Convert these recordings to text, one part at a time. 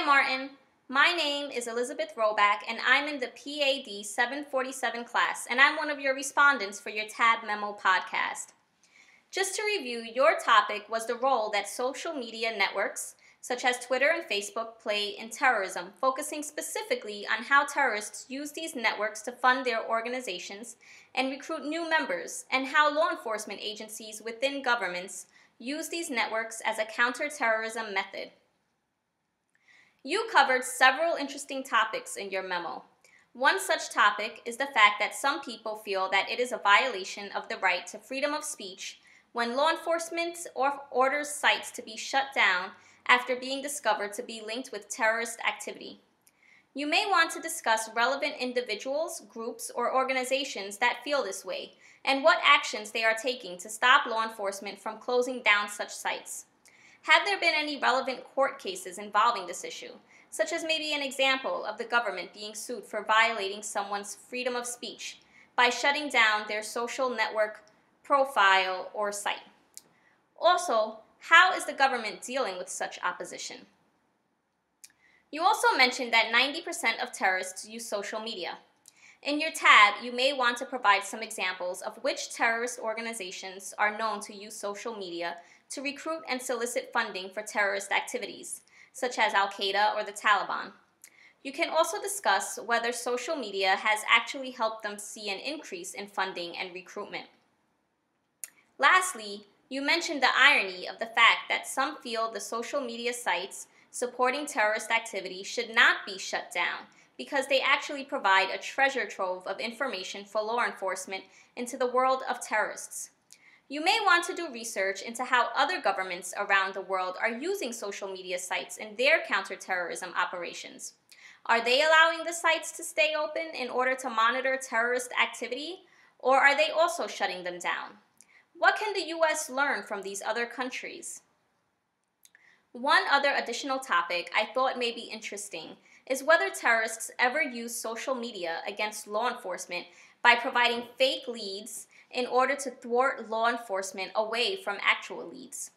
Hi, Martin. My name is Elizabeth Roback, and I'm in the PAD 747 class, and I'm one of your respondents for your Tab Memo podcast. Just to review, your topic was the role that social media networks, such as Twitter and Facebook, play in terrorism, focusing specifically on how terrorists use these networks to fund their organizations and recruit new members, and how law enforcement agencies within governments use these networks as a counterterrorism method. You covered several interesting topics in your memo. One such topic is the fact that some people feel that it is a violation of the right to freedom of speech when law enforcement orders sites to be shut down after being discovered to be linked with terrorist activity. You may want to discuss relevant individuals, groups, or organizations that feel this way, and what actions they are taking to stop law enforcement from closing down such sites. Have there been any relevant court cases involving this issue, such as maybe an example of the government being sued for violating someone's freedom of speech by shutting down their social network profile or site? Also, how is the government dealing with such opposition? You also mentioned that 90% of terrorists use social media. In your tab, you may want to provide some examples of which terrorist organizations are known to use social media to recruit and solicit funding for terrorist activities, such as Al-Qaeda or the Taliban. You can also discuss whether social media has actually helped them see an increase in funding and recruitment. Lastly, you mentioned the irony of the fact that some feel the social media sites supporting terrorist activity should not be shut down because they actually provide a treasure trove of information for law enforcement into the world of terrorists. You may want to do research into how other governments around the world are using social media sites in their counterterrorism operations. Are they allowing the sites to stay open in order to monitor terrorist activity, or are they also shutting them down? What can the U.S. learn from these other countries? One other additional topic I thought may be interesting is whether terrorists ever use social media against law enforcement by providing fake leads in order to thwart law enforcement away from actual leads.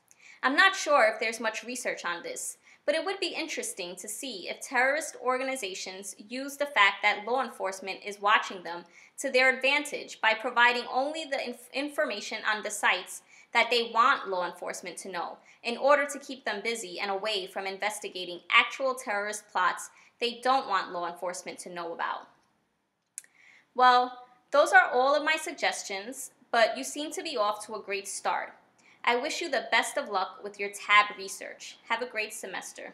I'm not sure if there's much research on this, but it would be interesting to see if terrorist organizations use the fact that law enforcement is watching them to their advantage by providing only the information on the sites that they want law enforcement to know in order to keep them busy and away from investigating actual terrorist plots they don't want law enforcement to know about. Well, those are all of my suggestions, but you seem to be off to a great start. I wish you the best of luck with your tab research. Have a great semester.